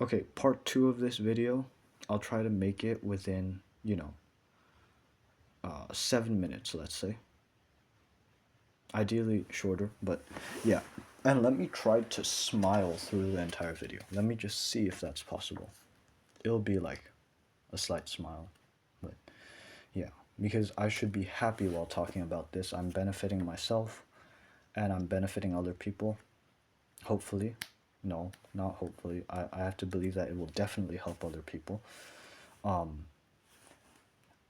Okay, part 2 of this video, I'll try to make it within, 7 minutes, let's say. Ideally shorter, but yeah. And let me try to smile through the entire video. Let me just see if that's possible. It'll be like a slight smile, but yeah. Because I should be happy while talking about this. I'm benefiting myself, and I'm benefiting other people. Hopefully. No, not hopefully. I have to believe that it will definitely help other people. Um,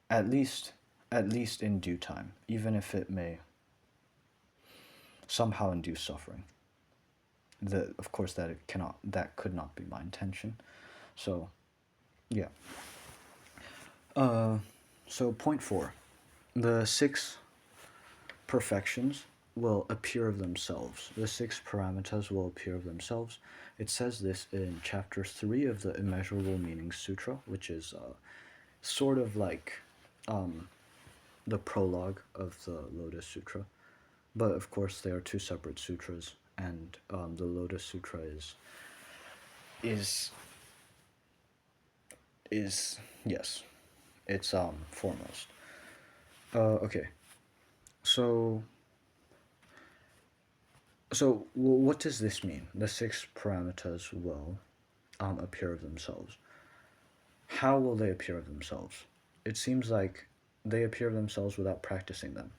at least in due time, even if it may somehow induce suffering. Of course that could not be my intention. So yeah. uh so point 4, the 6 perfections will appear of themselves. The 6 paramitas will appear of themselves. It says this in chapter 3 of the Immeasurable Meanings Sutra, which is sort of like the prologue of the Lotus Sutra. But of course, they are 2 separate sutras, and the Lotus Sutra is yes, it's foremost. Okay, so what does this mean? The 6 paramitas will appear of themselves. How will they appear of themselves? It seems like they appear of themselves without practicing them.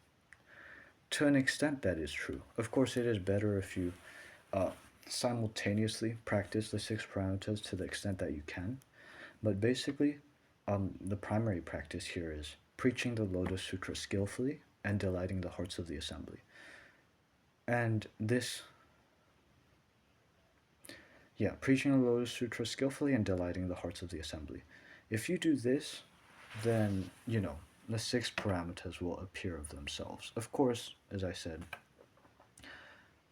To an extent, that is true. Of course, it is better if you simultaneously practice the 6 paramitas to the extent that you can. But basically, the primary practice here is preaching the Lotus Sutra skillfully and delighting the hearts of the assembly. And this, yeah, preaching the Lotus Sutra skillfully and delighting the hearts of the assembly. If you do this, then, the 6 paramitas will appear of themselves. Of course, as I said,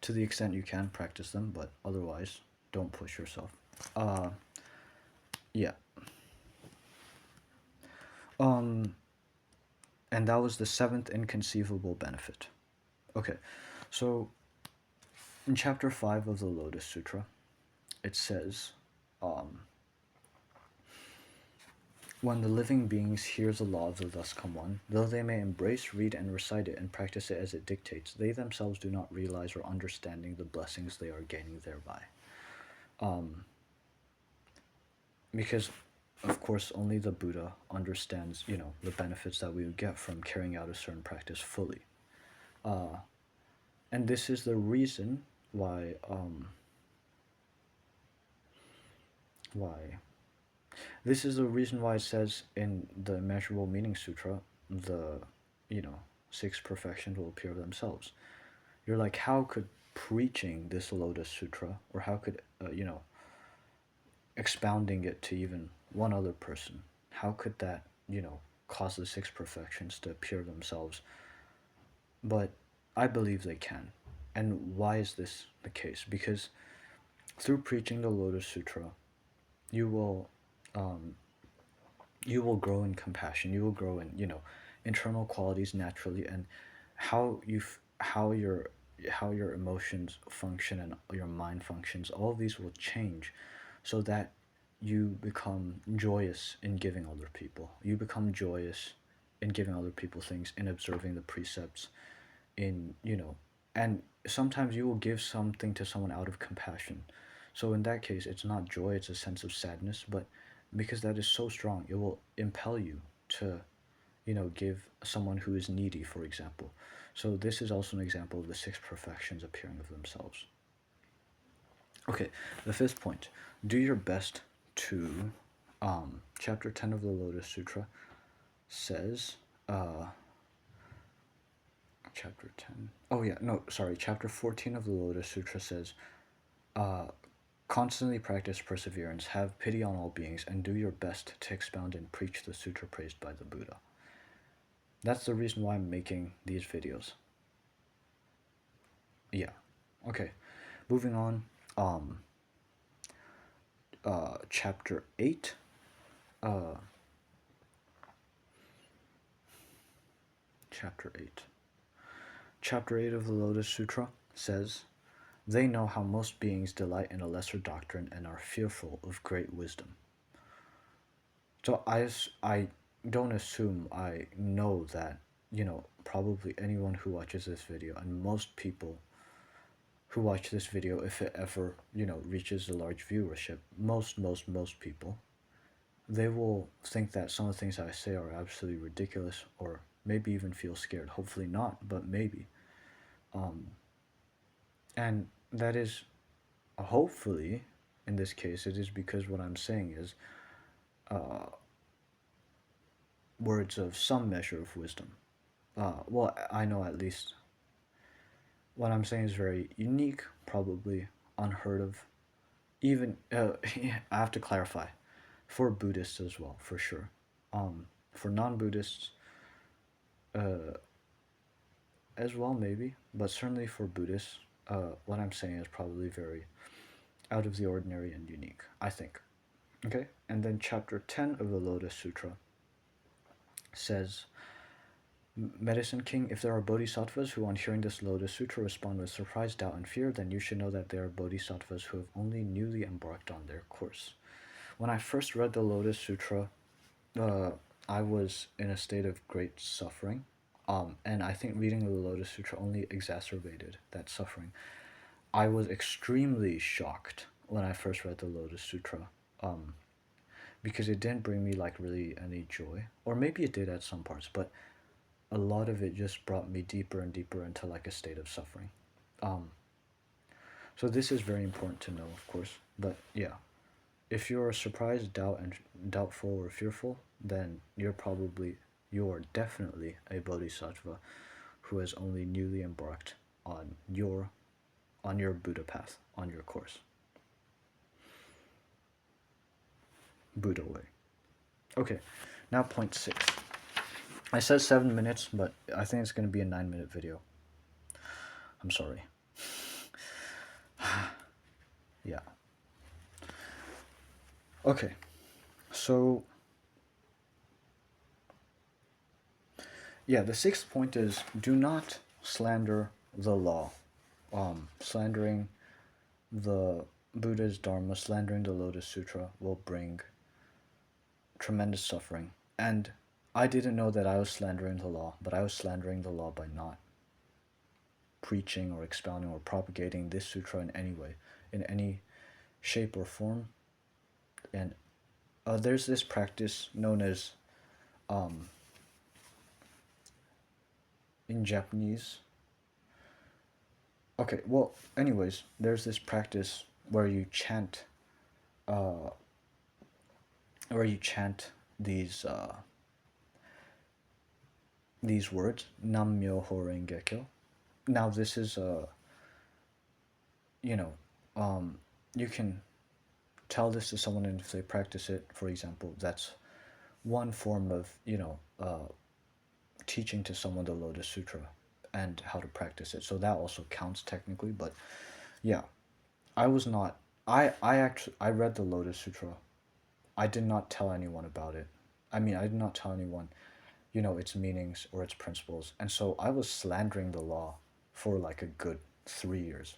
to the extent you can practice them, but otherwise, don't push yourself. Yeah. And that was the 7th inconceivable benefit. Okay, so in chapter 5 of the Lotus Sutra, it says, when the living beings hear the law of the thus come one, though they may embrace, read, and recite it and practice it as it dictates, they themselves do not realize or understanding the blessings they are gaining thereby. Because, of course, only the Buddha understands, the benefits that we would get from carrying out a certain practice fully. And this is the reason why, this is the reason why it says in the Immeasurable Meaning Sutra, the, 6 perfections will appear of themselves. You're like, how could preaching this Lotus Sutra, or how could, expounding it to even one other person, how could that, cause the 6 perfections to appear of themselves? But I believe they can. And why is this the case? Because through preaching the Lotus Sutra, you will grow in compassion. You will grow in, internal qualities naturally, and how your emotions function and your mind functions. All of these will change, so that you become joyous in giving other people. You become joyous in giving other people things, in observing the precepts, in, and sometimes you will give something to someone out of compassion. So in that case, it's not joy, it's a sense of sadness, but because that is so strong, it will impel you to, give someone who is needy, for example. So this is also an example of the 6 perfections appearing of themselves. Okay, the 5th point, do your best to, chapter 10 of the Lotus Sutra says, chapter 10, oh yeah, no, sorry, chapter 14 of the Lotus Sutra says, constantly practice perseverance, have pity on all beings, and do your best to expound and preach the sutra praised by the Buddha. That's the reason why I'm making these videos. Yeah. Okay. Moving on. Chapter 8. Chapter 8. Chapter 8 of the Lotus Sutra says, They know how most beings delight in a lesser doctrine and are fearful of great wisdom. So I don't assume I know that, probably anyone who watches this video, and most people who watch this video, if it ever, reaches a large viewership, most people, they will think that some of the things I say are absolutely ridiculous, or maybe even feel scared. Hopefully not, but maybe. And that is, hopefully, in this case, it is because what I'm saying is words of some measure of wisdom. Well, I know at least what I'm saying is very unique, probably unheard of. Even, I have to clarify, for Buddhists as well, for sure. For non-Buddhists as well, maybe, but certainly for Buddhists, what I'm saying is probably very out of the ordinary and unique, I think. Okay? And then chapter 10 of the Lotus Sutra says, Medicine King, if there are bodhisattvas who on hearing this Lotus Sutra respond with surprise, doubt, and fear, then you should know that they are bodhisattvas who have only newly embarked on their course. When I first read the Lotus Sutra, I was in a state of great suffering. And I think reading the Lotus Sutra only exacerbated that suffering. I was extremely shocked when I first read the Lotus Sutra, because it didn't bring me like really any joy, or maybe it did at some parts, but a lot of it just brought me deeper and deeper into like a state of suffering. So this is very important to know, of course. But yeah, if you're surprised, doubtful, or fearful, then you're definitely a bodhisattva who has only newly embarked on your Buddha path, on your course. Buddha way. Okay, now point 6. I said 7 minutes, but I think it's going to be a 9-minute video. I'm sorry. Yeah. Okay, so yeah, the 6th point is do not slander the law. Slandering the Buddha's Dharma, slandering the Lotus Sutra will bring tremendous suffering. And I didn't know that I was slandering the law, but I was slandering the law by not preaching or expounding or propagating this sutra in any way, in any shape or form. And there's this practice known as, in Japanese. Okay, well, anyways, there's this practice where you chant, these words, Nam Myoho Renge Kyo. Now this is you can tell this to someone, and if they practice it, for example, that's one form of teaching to someone the Lotus Sutra and how to practice it. So that also counts technically, but yeah, I was not. I read the Lotus Sutra. I did not tell anyone about it. I mean, I did not tell anyone, its meanings or its principles, and so I was slandering the law for like a good 3 years.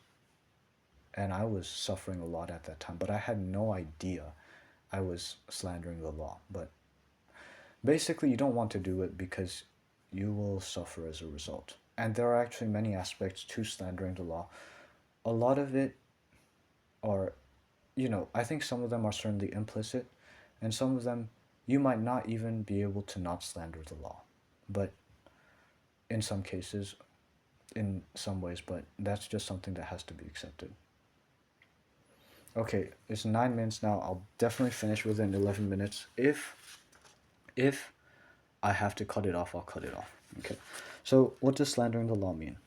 And I was suffering a lot at that time, but I had no idea I was slandering the law. But basically, you don't want to do it because you will suffer as a result. And there are actually many aspects to slandering the law. A lot of it are, I think some of them are certainly implicit, and some of them you might not even be able to not slander the law. But in some cases, in some ways, but that's just something that has to be accepted. Okay, it's 9 minutes now. I'll definitely finish within 11 minutes. If I have to cut it off, I'll cut it off. Okay. So what does slandering the law mean?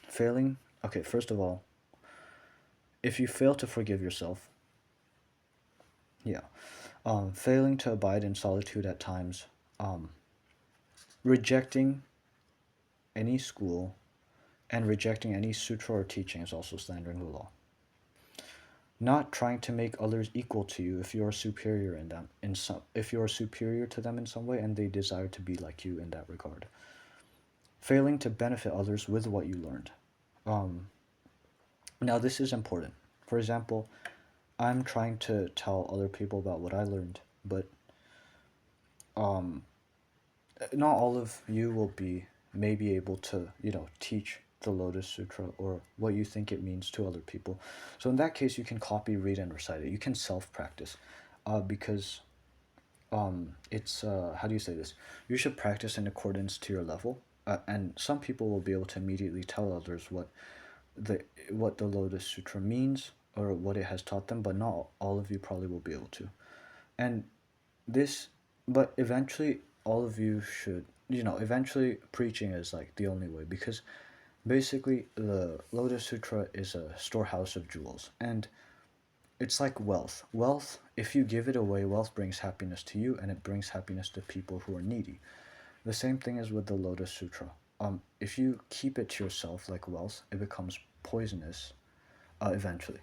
Failing. Okay, first of all, if you fail to forgive yourself, yeah, failing to abide in solitude at times, rejecting any school, and rejecting any sutra or teaching is also slandering the law. Not trying to make others equal to you if you are superior if you are superior to them in some way and they desire to be like you in that regard. Failing to benefit others with what you learned. Now, this is important. For example, I'm trying to tell other people about what I learned, but um, not all of you will be maybe able to, teach the Lotus Sutra or what you think it means to other people. So in that case, you can copy, read, and recite it. You can self-practice, because it's how do you say this? You should practice in accordance to your level, and some people will be able to immediately tell others the what the Lotus Sutra means or what it has taught them, but not all of you probably will be able to. And this, but eventually, all of you should, eventually preaching is like the only way, because basically the Lotus Sutra is a storehouse of jewels, and it's like wealth. Wealth, if you give it away, wealth brings happiness to you, and it brings happiness to people who are needy. The same thing is with the Lotus Sutra. If you keep it to yourself like wealth, it becomes poisonous, eventually.